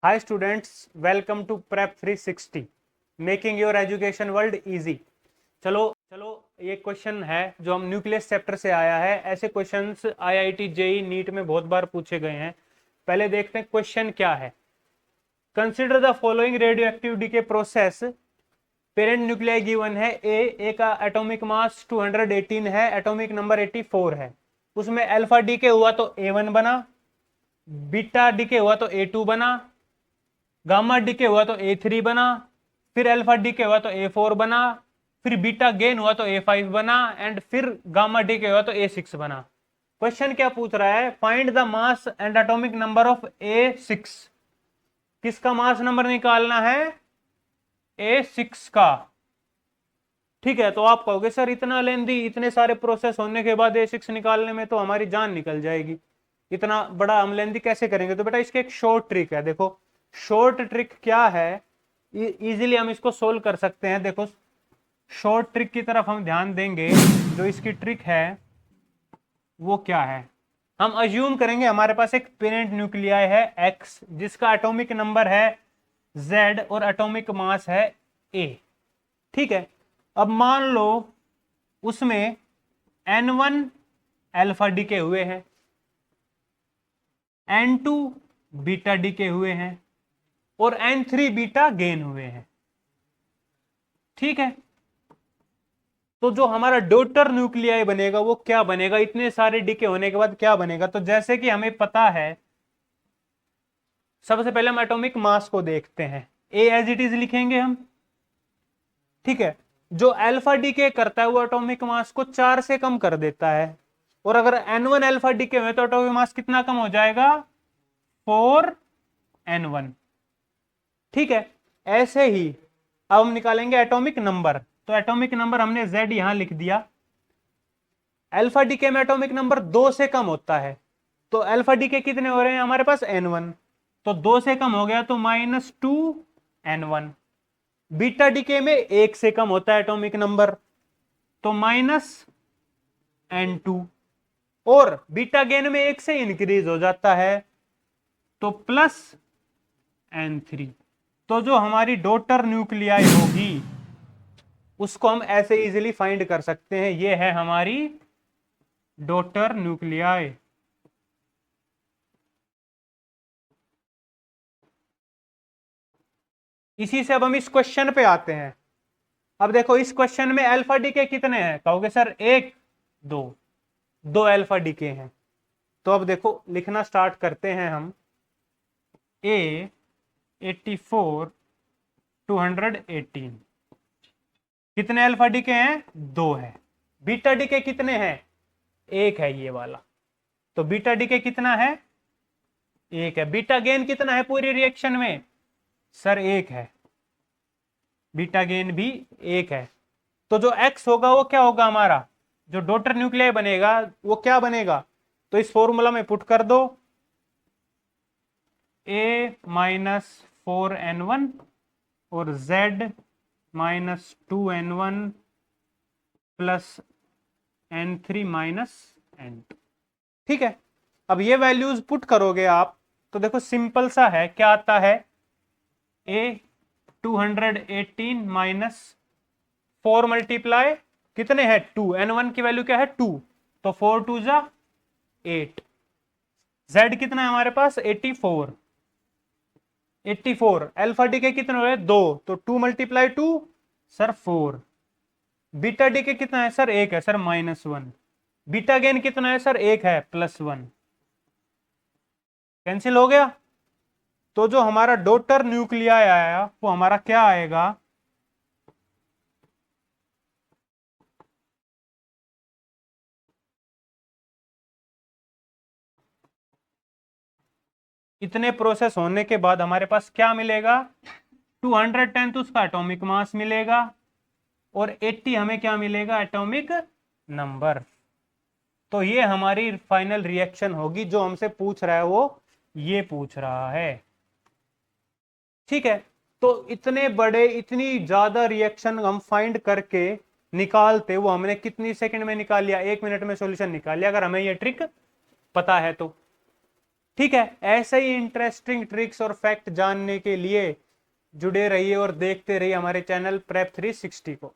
Hi students, welcome to prep 360, making your education world easy. चलो चलो, ये question है जो हम न्यूक्लियस चैप्टर से आया है। ऐसे क्वेश्चंस आईआईटी जेई नीट में बहुत बार पूछे गए हैं। पहले देखते हैं क्वेश्चन क्या है। Consider the following radioactive decay process. Parent nuclei given है ए का एटॉमिक मास 218 है, एटॉमिक नंबर 84 है। उसमें अल्फा डीके हुआ तो A1 बना, बीटा डीके हुआ तो A2 बना, गामा डीके हुआ तो A3 बना, फिर अल्फा डीके हुआ तो A4 बना, फिर बीटा गेन हुआ तो A5 बना एंड फिर गामा डीके हुआ तो A6 बना। क्वेश्चन क्या पूछ रहा है? Find the mass and atomic number of A6। किसका मास नंबर निकालना है? A6 का। ठीक है, तो आप कहोगे सर इतना लेंदी, इतने सारे प्रोसेस होने के बाद A6 निकालने में तो हमारी जान निकल जाएगी, इतना बड़ा हम लेंदी कैसे करेंगे? तो बेटा इसके एक शॉर्ट ट्रिक है। देखो शॉर्ट ट्रिक क्या है, इजीली हम इसको सोल्व कर सकते हैं। देखो शॉर्ट ट्रिक की तरफ हम ध्यान देंगे। जो इसकी ट्रिक है वो क्या है, हम अज्यूम करेंगे हमारे पास एक पेरेंट न्यूक्लियाई है X, जिसका एटॉमिक नंबर है Z और एटॉमिक मास है A। ठीक है, अब मान लो उसमें N1 अल्फा डीके हुए हैं, N2 बीटा डीके हुए हैं और N3 बीटा गेन हुए हैं। ठीक है, तो जो हमारा डॉटर न्यूक्लियाई बनेगा वो क्या बनेगा? इतने सारे डीके होने के बाद क्या बनेगा? तो जैसे कि हमें पता है, सबसे पहले हम एटॉमिक मास को देखते हैं। ए एज इट इज लिखेंगे हम। ठीक है, जो अल्फा डीके करता है वो एटॉमिक मास को 4 से कम कर देता है, और अगर N1 अल्फा डीके हुए तो एटॉमिक मास कितना कम हो जाएगा? 4N1। ठीक है, ऐसे ही अब हम निकालेंगे एटॉमिक नंबर। तो एटॉमिक नंबर हमने Z यहां लिख दिया। अल्फा डीके में एटॉमिक नंबर 2 से कम होता है, तो अल्फा डीके कितने हो रहे हैं हमारे पास? N1, तो 2 से कम हो गया तो -2N1। बीटा डीके में 1 से कम होता है एटॉमिक नंबर, तो -N2, और बीटा गेन में 1 से इंक्रीज हो जाता है तो +N3। तो जो हमारी डॉटर न्यूक्लियाई होगी उसको हम ऐसे इजीली फाइंड कर सकते हैं। ये है हमारी डॉटर न्यूक्लियाई। इसी से अब हम इस क्वेश्चन पे आते हैं। अब देखो इस क्वेश्चन में अल्फा डीके कितने हैं? कहोगे सर 1 2, 2 अल्फा डीके हैं। तो अब देखो लिखना स्टार्ट करते हैं हम। A84 218, कितने अल्फा डीके हैं? 2 है। बीटा डीके कितने हैं? 1 है ये वाला, तो बीटा डीके कितना है? 1 है। बीटा गेन कितना है पूरी रिएक्शन में? सर 1 है, बीटा गेन भी 1 है। तो जो X होगा वो क्या होगा? हमारा जो डॉटर न्यूक्लियाई बनेगा वो क्या बनेगा? तो इस फॉर्मूला में पुट कर दो, A-4N1 और Z -2N1 plus N3 -N2। ठीक है, अब ये वैल्यूज पुट करोगे आप तो देखो सिंपल सा है, क्या आता है? A218 -4 मल्टीप्लाई कितने हैं? 2। N1 की वैल्यू क्या है? 2, तो 4 2 जा 8। Z कितना है हमारे पास? 84। 84 अल्फा डीके कितने हो रहे? 2, तो 2 × 2 सर 4। बीटा डीके कितना है सर? 1 है सर, -1। बीटा गेन कितना है सर? 1 है, +1। कैंसिल हो गया। तो जो हमारा डॉटर न्यूक्लियाई आया वो हमारा क्या आएगा? इतने प्रोसेस होने के बाद हमारे पास क्या मिलेगा? 210 तो उसका एटॉमिक मास मिलेगा, और 80 हमें क्या मिलेगा? Atomic number. तो ये हमारी फाइनल रिएक्शन होगी। जो हमसे पूछ रहा है वो ये पूछ रहा है। ठीक है, तो इतने बड़े, इतनी ज्यादा रिएक्शन हम फाइंड करके निकालते वो हमने कितनी सेकंड में निकाल लिया? 1 मिनट में सॉल्यूशन निकाल लिया, अगर हमें ये ट्रिक पता है तो। ठीक है, ऐसे ही इंटरेस्टिंग ट्रिक्स और फैक्ट जानने के लिए जुड़े रहिए और देखते रहिए हमारे चैनल प्रेप 360 को।